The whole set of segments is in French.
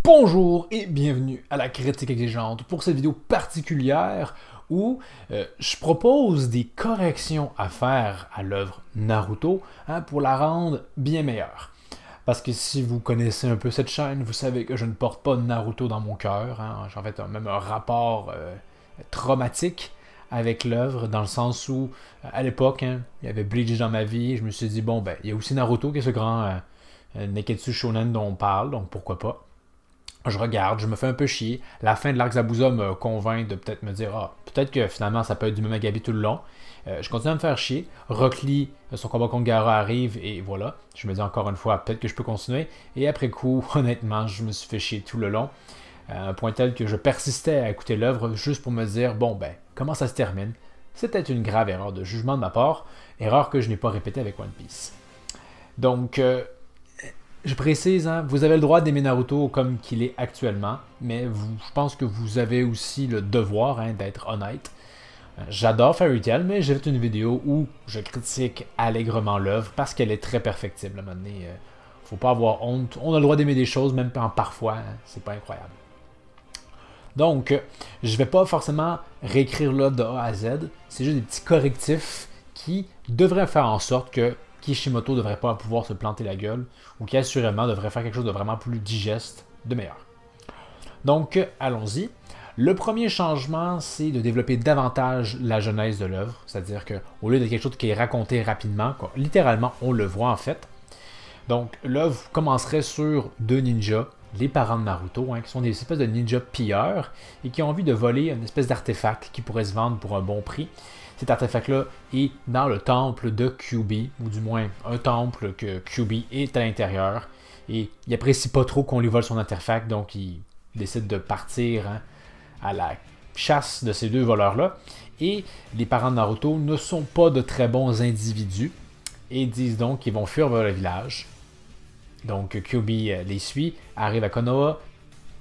Bonjour et bienvenue à la critique exigeante pour cette vidéo particulière où je propose des corrections à faire à l'œuvre Naruto pour la rendre bien meilleure. Parce que si vous connaissez un peu cette chaîne, vous savez que je ne porte pas Naruto dans mon cœur. J'ai en fait même un rapport traumatique avec l'œuvre, dans le sens où, à l'époque, il y avait Bleach dans ma vie, et je me suis dit, bon, ben, il y a aussi Naruto qui est ce grand Neketsu Shonen dont on parle, donc pourquoi pas. Je regarde, je me fais un peu chier. La fin de l'arc Zabuza me convainc de peut-être me dire peut-être que finalement ça peut être du même Agabi tout le long. Je continue à me faire chier. Rock Lee, son combat contre Gaara arrive et voilà. Je me dis encore une fois, peut-être que je peux continuer. Et après coup, honnêtement, je me suis fait chier tout le long. À un point tel que je persistais à écouter l'œuvre juste pour me dire, bon ben, comment ça se termine? C'était une grave erreur de jugement de ma part. Erreur que je n'ai pas répétée avec One Piece. Donc, je précise, vous avez le droit d'aimer Naruto comme qu'il est actuellement, mais je pense que vous avez aussi le devoir d'être honnête. J'adore Fairy Tail, mais j'ai fait une vidéo où je critique allègrement l'œuvre parce qu'elle est très perfectible. À un moment donné, faut pas avoir honte. On a le droit d'aimer des choses, même parfois, c'est pas incroyable. Donc, je vais pas forcément réécrire là de A à Z, c'est juste des petits correctifs qui devraient faire en sorte que Kishimoto ne devrait pas pouvoir se planter la gueule, ou qui assurément devrait faire quelque chose de vraiment plus digeste, de meilleur. Donc, allons-y. Le premier changement, c'est de développer davantage la genèse de l'œuvre, c'est-à-dire qu'au lieu de quelque chose qui est raconté rapidement, littéralement, on le voit en fait. Donc, l'œuvre commencerait sur deux ninjas, les parents de Naruto, qui sont des espèces de ninjas pilleurs, et qui ont envie de voler une espèce d'artefact qui pourrait se vendre pour un bon prix. Cet artefact-là est dans le temple de Kyuubi, ou du moins un temple que Kyuubi est à l'intérieur. Et il n'apprécie pas trop qu'on lui vole son artefact, donc il décide de partir à la chasse de ces deux voleurs-là. Et les parents de Naruto ne sont pas de très bons individus, et disent donc qu'ils vont fuir vers le village. Donc Kyuubi les suit, arrive à Konoha,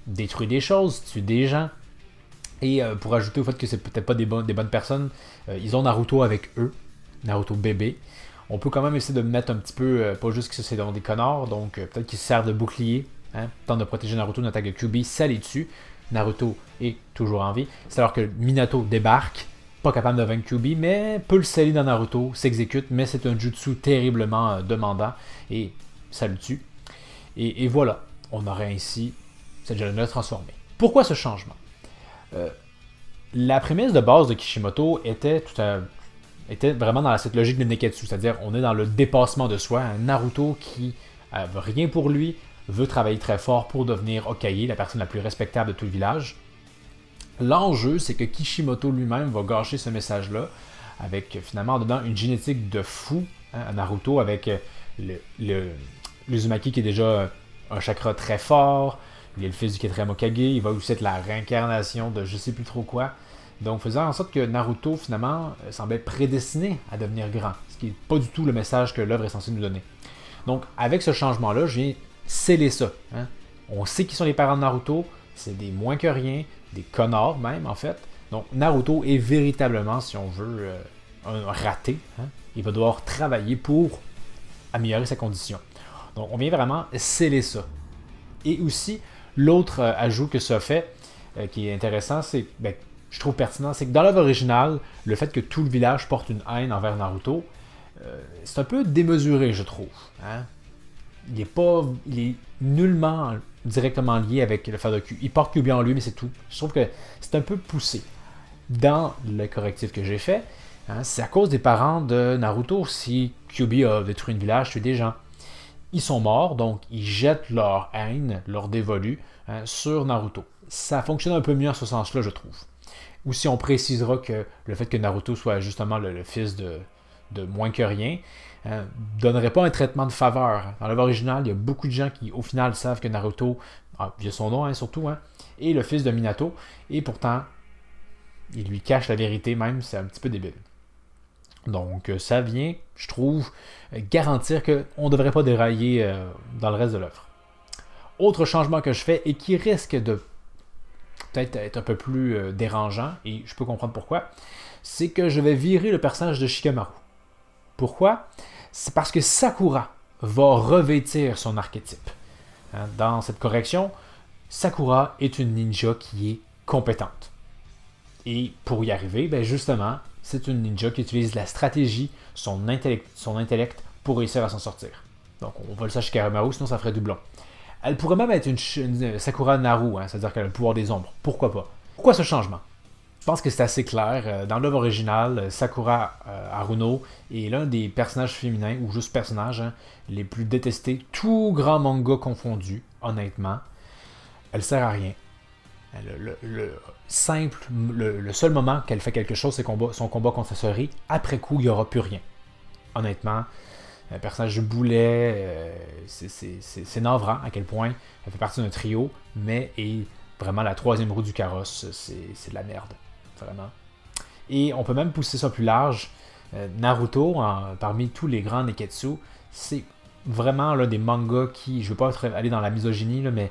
détruit des choses, tue des gens. Et pour ajouter au fait que c'est peut-être pas des bonnes personnes, ils ont Naruto avec eux, Naruto bébé. On peut quand même essayer de mettre un petit peu, pas juste que c'est des connards, donc peut-être qu'ils se servent de bouclier, tant de protéger Naruto d'une attaque de Kyuubi, ça les tue. Naruto est toujours en vie. C'est alors que Minato débarque, pas capable de vaincre Kyuubi, mais peut le sceller dans Naruto, s'exécute, mais c'est un jutsu terriblement demandant, et ça le tue. Et voilà, on aurait ainsi cette jeune-là transformée. Pourquoi ce changement? La prémisse de base de Kishimoto était vraiment dans cette logique de Neketsu, c'est-à-dire on est dans le dépassement de soi, un Naruto qui veut rien pour lui, veut travailler très fort pour devenir Hokage, la personne la plus respectable de tout le village. L'enjeu, c'est que Kishimoto lui-même va gâcher ce message-là, avec finalement dedans une génétique de fou à Naruto, avec l'Uzumaki qui est déjà un chakra très fort. Il est le fils du 4e Hokage, il va aussi être la réincarnation de je sais plus trop quoi. Donc faisant en sorte que Naruto finalement semblait prédestiné à devenir grand, ce qui n'est pas du tout le message que l'œuvre est censée nous donner. Donc avec ce changement-là, je viens sceller ça. On sait qui sont les parents de Naruto, c'est des moins que rien, des connards même en fait. Donc Naruto est véritablement, si on veut, un raté. Il va devoir travailler pour améliorer sa condition. Donc on vient vraiment sceller ça. Et aussi, l'autre ajout que ça fait, qui est intéressant, c'est, je trouve pertinent, c'est que dans l'œuvre originale, le fait que tout le village porte une haine envers Naruto, c'est un peu démesuré, je trouve. Il est nullement directement lié avec le fait de Kyuubi. Il porte Kyuubi en lui, mais c'est tout. Je trouve que c'est un peu poussé. Dans le correctif que j'ai fait, c'est à cause des parents de Naruto. Si Kyuubi a détruit un village, tué des gens, ils sont morts, donc ils jettent leur haine, leur dévolu, sur Naruto. Ça fonctionne un peu mieux en ce sens-là, je trouve. Ou si on précisera que le fait que Naruto soit justement le fils de moins que rien, donnerait pas un traitement de faveur. Dans l'œuvre originale, il y a beaucoup de gens qui, au final, savent que Naruto, via son nom surtout, est le fils de Minato, et pourtant, il lui cache la vérité même, c'est un petit peu débile. Donc ça vient, je trouve, garantir qu'on ne devrait pas dérailler dans le reste de l'œuvre. Autre changement que je fais et qui risque de peut-être être un peu plus dérangeant, et je peux comprendre pourquoi, c'est que je vais virer le personnage de Shikamaru. Pourquoi? C'est parce que Sakura va revêtir son archétype. Dans cette correction, Sakura est une ninja qui est compétente. Et pour y arriver, ben justement, c'est une ninja qui utilise la stratégie, son intellect pour réussir à s'en sortir. Donc on va le savoir chez Shikamaru, sinon ça ferait doublon. Elle pourrait même être une Sakura Naru, hein, c'est-à-dire qu'elle a le pouvoir des ombres. Pourquoi pas? Pourquoi ce changement? Je pense que c'est assez clair. Dans l'œuvre originale, Sakura Haruno est l'un des personnages féminins, ou juste personnages, hein, les plus détestés, tout grand manga confondu, honnêtement. Elle sert à rien. Le seul moment qu'elle fait quelque chose, c'est son combat contre Sasori. Après coup, il n'y aura plus rien. Honnêtement, un personnage de boulet, c'est navrant à quel point elle fait partie d'un trio, mais est vraiment la troisième roue du carrosse. C'est de la merde. Vraiment. Et on peut même pousser ça plus large. Naruto, parmi tous les grands Neketsu, c'est vraiment l'un des mangas qui, je ne veux pas aller dans la misogynie, là, mais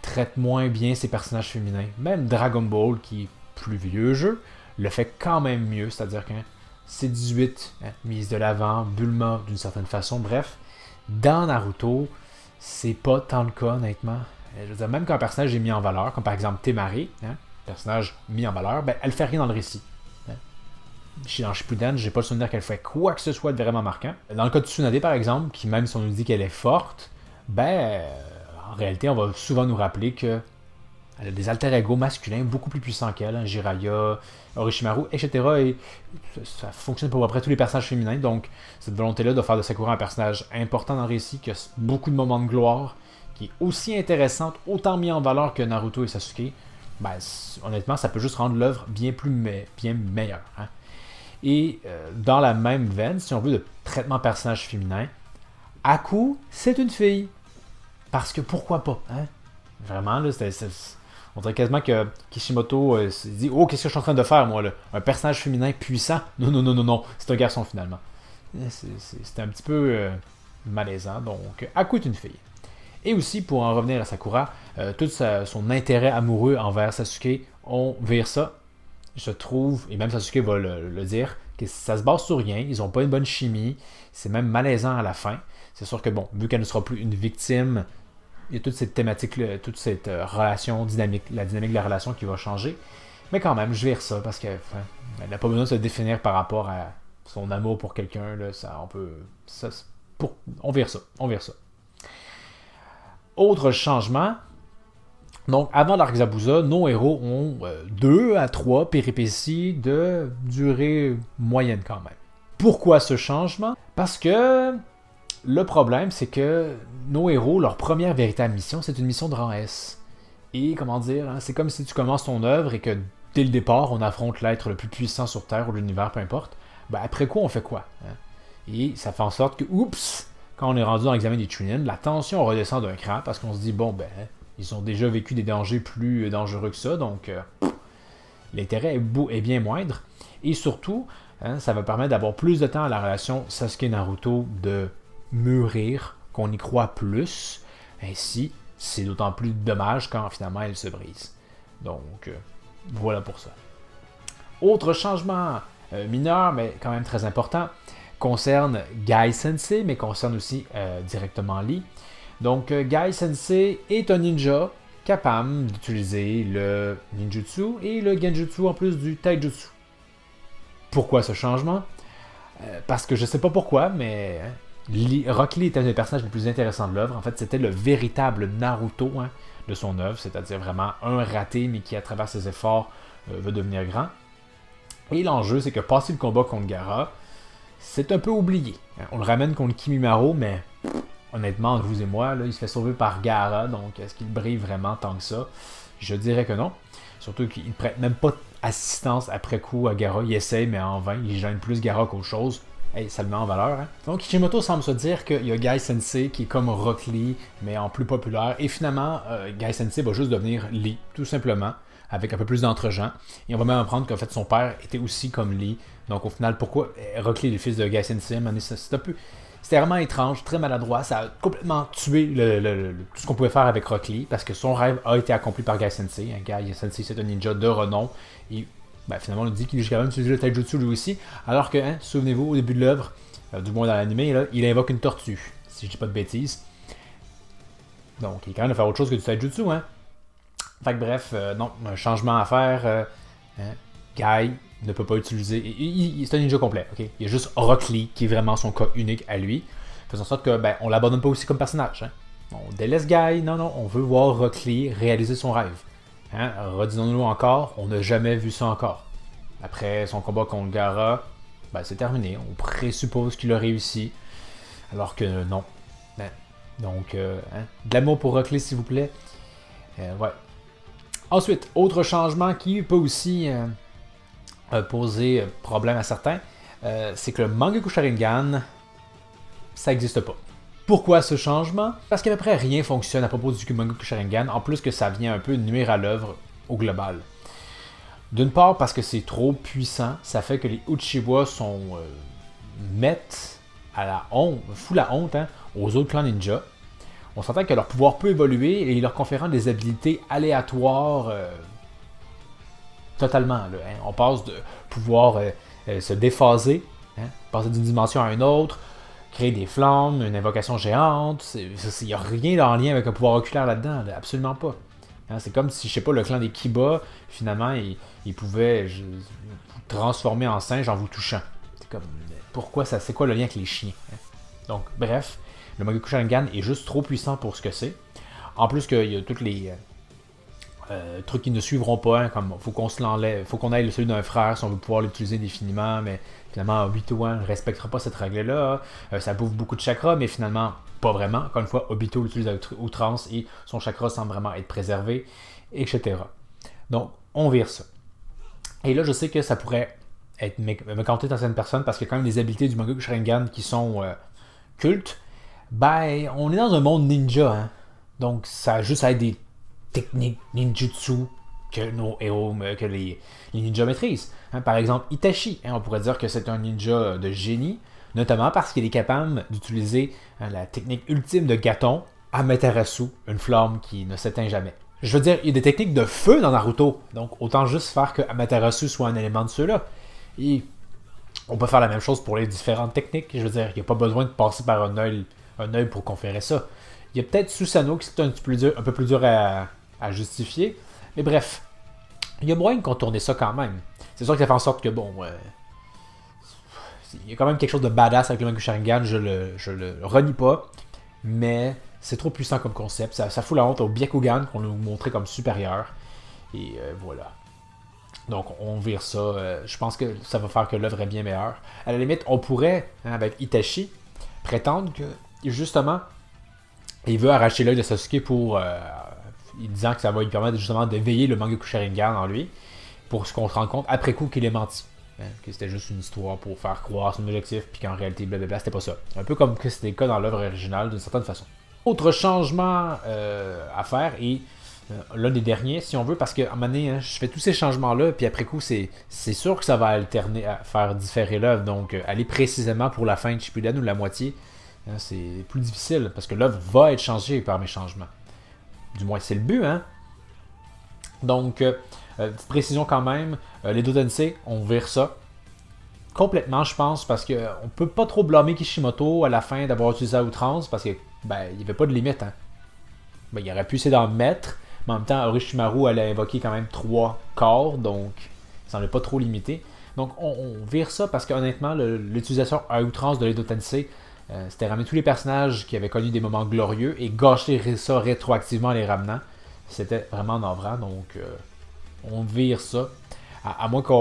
traite moins bien ses personnages féminins. Même Dragon Ball, qui est plus vieux jeu, le fait quand même mieux, c'est-à-dire que c'est 18, hein, mise de l'avant, Bulma d'une certaine façon, bref. Dans Naruto, c'est pas tant le cas, honnêtement. Je veux dire, même quand un personnage est mis en valeur, comme par exemple Temari, hein, personnage mis en valeur, ben, elle fait rien dans le récit. Hein. Dans Shippuden, j'ai pas le souvenir qu'elle fait quoi que ce soit de vraiment marquant. Dans le cas de Tsunade, par exemple, qui même si on nous dit qu'elle est forte, ben, en réalité, on va souvent nous rappeler que elle a des alter ego masculins beaucoup plus puissants qu'elle, hein, Jiraiya, Orochimaru, etc. Et ça fonctionne pour à peu près tous les personnages féminins. Donc, cette volonté-là de faire de Sakura un personnage important dans le récit, qui a beaucoup de moments de gloire, qui est aussi intéressante, autant mis en valeur que Naruto et Sasuke, ben, honnêtement, ça peut juste rendre l'œuvre bien meilleure. Hein. Et dans la même veine, si on veut de traitement personnage féminin, Aku, c'est une fille. Parce que pourquoi pas, hein? Vraiment, là, on dirait quasiment que Kishimoto s'est dit « Oh, qu'est-ce que je suis en train de faire, moi, là? Un personnage féminin puissant? Non, c'est un garçon, finalement. » C'est un petit peu malaisant, donc Aku est une fille. Et aussi, pour en revenir à Sakura, tout son intérêt amoureux envers Sasuke, on vire ça. Je trouve, et même Sasuke va le dire, que ça se base sur rien, ils n'ont pas une bonne chimie, c'est même malaisant à la fin. C'est sûr que, bon, vu qu'elle ne sera plus une victime, il y a toute cette thématique, toute cette relation dynamique, la dynamique de la relation qui va changer. Mais quand même, je vire ça parce qu'elle n'a pas besoin de se définir par rapport à son amour pour quelqu'un. On vire ça. Autre changement. Donc, avant l'arc Zabuza, nos héros ont 2 à 3 péripéties de durée moyenne quand même. Pourquoi ce changement? Parce que le problème, c'est que nos héros, leur première véritable mission, c'est une mission de rang S. Et comment dire, hein, c'est comme si tu commences ton œuvre et que dès le départ, on affronte l'être le plus puissant sur Terre ou l'univers, peu importe. Ben, après quoi, on fait quoi? Hein? Et ça fait en sorte que, oups, quand on est rendu dans l'examen des Chunin, la tension redescend d'un cran parce qu'on se dit, bon, ben, ils ont déjà vécu des dangers plus dangereux que ça, donc l'intérêt est bien moindre. Et surtout, hein, ça va permettre d'avoir plus de temps à la relation Sasuke-Naruto de mûrir, qu'on y croit plus. Ainsi, c'est d'autant plus dommage quand finalement elle se brise. Donc, voilà pour ça. Autre changement mineur, mais quand même très important, concerne Gai Sensei, mais concerne aussi directement Lee. Donc, Gai Sensei est un ninja capable d'utiliser le ninjutsu et le genjutsu en plus du taijutsu. Pourquoi ce changement? Parce que je sais pas pourquoi, mais Rock Lee était un des personnages les plus intéressants de l'œuvre. En fait, c'était le véritable Naruto de son œuvre, c'est-à-dire vraiment un raté, mais qui, à travers ses efforts, veut devenir grand. Et l'enjeu, c'est que passer le combat contre Gaara, c'est un peu oublié. On le ramène contre Kimimaro, mais honnêtement, entre vous et moi, là, il se fait sauver par Gaara, donc est-ce qu'il brille vraiment tant que ça? Je dirais que non. Surtout qu'il ne prête même pas assistance après coup à Gaara. Il essaye, mais en vain. Il gêne plus Gaara qu'autre chose. Hey, ça le met en valeur. Hein? Donc Kishimoto semble se dire qu'il y a Gai Sensei qui est comme Rock Lee, mais en plus populaire. Et finalement, Gai Sensei va juste devenir Lee, tout simplement, avec un peu plus d'entre-gens. Et on va même apprendre qu'en fait son père était aussi comme Lee. Donc au final, pourquoi Rock Lee est le fils de Gai Sensei? C'était vraiment étrange, très maladroit. Ça a complètement tué tout ce qu'on pouvait faire avec Rock Lee, parce que son rêve a été accompli par Gai Sensei. Gai Sensei, c'est un ninja de renom. Et ben, finalement, on nous dit qu'il est quand même utilisé le taijutsu lui aussi. Alors que, hein, souvenez-vous, au début de l'œuvre, du moins dans l'anime, il invoque une tortue, si je dis pas de bêtises. Donc, il est quand même de faire autre chose que du taijutsu. Hein. Fait que bref, non, un changement à faire. Hein, Guy ne peut pas utiliser. C'est un ninja complet, ok? Il y a juste Rock Lee qui est vraiment son cas unique à lui. Faisant en sorte que ben, on l'abandonne pas aussi comme personnage. Hein? On délaisse Guy, non, on veut voir Rock Lee réaliser son rêve. Hein? Redisons-nous encore, on n'a jamais vu ça encore. Après son combat contre Gaara, ben, c'est terminé. On présuppose qu'il a réussi. Alors que non. Hein? Donc, hein? De l'amour pour Rock Lee, s'il vous plaît. Ouais. Ensuite, autre changement qui peut aussi poser problème à certains, c'est que le Mangekyou Sharingan, ça n'existe pas. Pourquoi ce changement? Parce qu'à peu près rien fonctionne à propos du Mangekyou Sharingan, en plus que ça vient un peu nuire à l'œuvre au global. D'une part parce que c'est trop puissant, ça fait que les Uchiwa mettent à la honte, foutent la honte hein, aux autres clans ninja. On s'entend que leur pouvoir peut évoluer et leur conférant des habilités aléatoires totalement. Là, hein. On passe de pouvoir se déphaser, hein, passer d'une dimension à une autre, créer des flammes, une invocation géante. Il n'y a rien en lien avec un pouvoir oculaire là-dedans, là, absolument pas. Hein, c'est comme si, je sais pas, le clan des Kiba, finalement, il pouvait vous transformer en singe en vous touchant. C'est comme, pourquoi ça, c'est quoi le lien avec les chiens? Hein? Donc, bref, le Mangekyou Sharingan est juste trop puissant pour ce que c'est. En plus qu'il y a tous les trucs qui ne suivront pas, hein, comme faut qu'on se l'enlève, faut qu'on aille celui d'un frère si on veut pouvoir l'utiliser indéfiniment, mais finalement Obito ne respectera pas cette règle-là. Ça bouffe beaucoup de chakras, mais finalement pas vraiment. Encore une fois, Obito l'utilise à outrance et son chakra semble vraiment être préservé, etc. Donc, on vire ça. Et là, je sais que ça pourrait être mécanté dans certaines personnes parce qu'il y a quand même des habilités du Mangekyou Sharingan qui sont cultes. Ben, on est dans un monde ninja, hein. Donc ça a juste à être des techniques ninjutsu que nos héros, que les ninjas maîtrisent. Hein, par exemple, Itachi, hein, on pourrait dire que c'est un ninja de génie, notamment parce qu'il est capable d'utiliser hein, la technique ultime de Gaton, Amaterasu, une flamme qui ne s'éteint jamais. Je veux dire, il y a des techniques de feu dans Naruto, donc autant juste faire que Amaterasu soit un élément de ceux-là. Et on peut faire la même chose pour les différentes techniques, je veux dire, il n'y a pas besoin de passer par un œil pour conférer ça. Il y a peut-être Susanoo qui est un peu plus dur à justifier. Mais bref, il y a moyen de contourner ça quand même. C'est sûr que ça fait en sorte que, bon, il y a quand même quelque chose de badass avec le Mangekyou Sharingan, je le renie pas. Mais c'est trop puissant comme concept. Ça fout la honte au Byakugan qu'on nous montrait comme supérieur. Et voilà. Donc on vire ça. Je pense que ça va faire que l'œuvre est bien meilleure. À la limite, on pourrait, hein, avec Itachi, prétendre que justement, il veut arracher l'œil de Sasuke pour disant que ça va lui permettre justement d'éveiller le Mangekyou Sharingan en lui, pour qu'on se rende compte après coup qu'il est menti. Hein, que c'était juste une histoire pour faire croire son objectif, puis qu'en réalité, blablabla, c'était pas ça. Un peu comme que c'était le cas dans l'œuvre originale, d'une certaine façon. Autre changement à faire, et l'un des derniers, si on veut, parce qu'à un moment donné, hein, je fais tous ces changements-là, puis après coup, c'est sûr que ça va alterner, à faire différer l'œuvre, donc aller précisément pour la fin de Shippuden ou la moitié, hein, c'est plus difficile, parce que l'œuvre va être changée par mes changements. Du moins, c'est le but, hein. Donc, petite précision quand même, les Dotensei, on vire ça complètement, je pense, parce qu'on peut pas trop blâmer Kishimoto à la fin d'avoir utilisé à outrance, parce que ben, il n'y avait pas de limite, hein. Ben, il aurait pu essayer d'en mettre, mais en même temps, Orochimaru allait invoquer quand même 3 corps, donc ça n'en est pas trop limité. Donc on vire ça parce qu'honnêtement, l'utilisation à outrance de l'Edo Tensei, c'était ramener tous les personnages qui avaient connu des moments glorieux et gâcher ça rétroactivement en les ramenant. C'était vraiment navrant, donc on vire ça. À moins que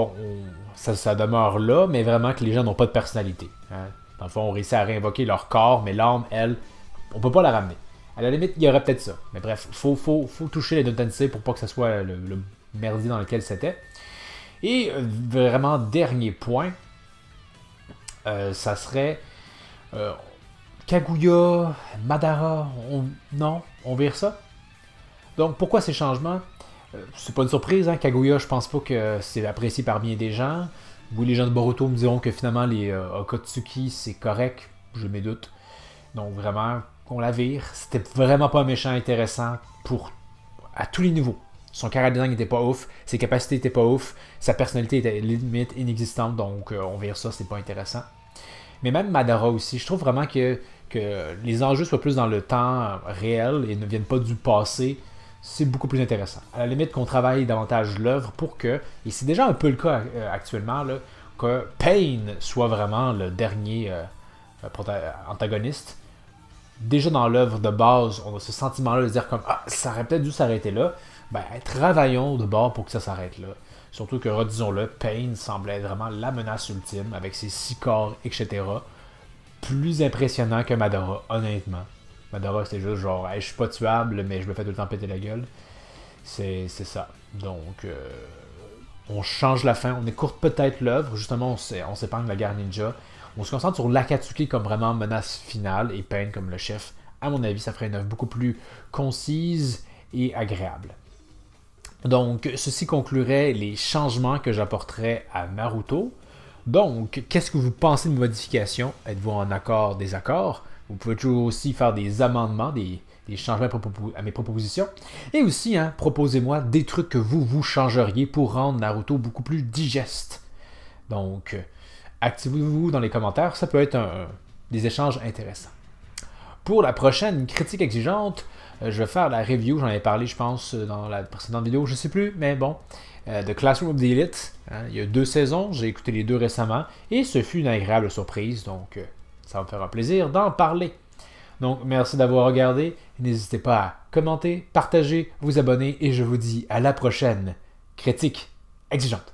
ça demeure là, mais vraiment que les gens n'ont pas de personnalité. Hein. Dans le fond, on réussit à réinvoquer leur corps, mais l'âme, elle, on peut pas la ramener. À la limite, il y aurait peut-être ça. Mais bref, faut toucher les Dotensei pour pas que ce soit le merdier dans lequel c'était. Et vraiment, dernier point, ça serait Kaguya, Madara, non, on vire ça. Donc pourquoi ces changements? C'est pas une surprise, hein? Kaguya, je pense pas que c'est apprécié par bien des gens. Oui, les gens de Boruto me diront que finalement les Akatsuki c'est correct, je mes doutes. Donc vraiment, qu'on la vire. C'était vraiment pas un méchant intéressant à tous les niveaux. Son caractère design n'était pas ouf, ses capacités n'étaient pas ouf, sa personnalité était limite inexistante, donc on vire ça, c'est pas intéressant. Mais même Madara aussi, je trouve vraiment que les enjeux soient plus dans le temps réel et ne viennent pas du passé. c'est beaucoup plus intéressant. À la limite qu'on travaille davantage l'œuvre pour que, et c'est déjà un peu le cas actuellement, là, que Pain soit vraiment le dernier antagoniste. Déjà dans l'œuvre de base, on a ce sentiment-là de dire comme ah, ça aurait peut-être dû s'arrêter là. Ben, travaillons de bord pour que ça s'arrête là. Surtout que, redisons-le, Pain semble être vraiment la menace ultime avec ses 6 corps, etc. Plus impressionnant que Madara, honnêtement. Madara, c'est juste genre, hey, je suis pas tuable, mais je me fais tout le temps péter la gueule. C'est ça. Donc, on change la fin, on écourte peut-être l'œuvre. Justement, on s'épargne la guerre ninja. On se concentre sur l'Akatsuki comme vraiment menace finale et Pain comme le chef. À mon avis, ça ferait une œuvre beaucoup plus concise et agréable. Donc, ceci conclurait les changements que j'apporterais à Naruto. Donc, qu'est-ce que vous pensez de modifications? Êtes-vous en accord, désaccord? Vous pouvez toujours aussi faire des amendements, des changements à mes propositions. Et aussi, proposez-moi des trucs que vous changeriez pour rendre Naruto beaucoup plus digeste. Donc, activez-vous dans les commentaires, ça peut être des échanges intéressants. Pour la prochaine critique exigeante, je vais faire la review, j'en avais parlé je pense dans la précédente vidéo, je sais plus, mais bon, de Classroom of the Elite. Il y a 2 saisons, j'ai écouté les 2 récemment, et ce fut une agréable surprise, donc ça va me faire un plaisir d'en parler. Donc merci d'avoir regardé, n'hésitez pas à commenter, partager, vous abonner, et je vous dis à la prochaine critique exigeante.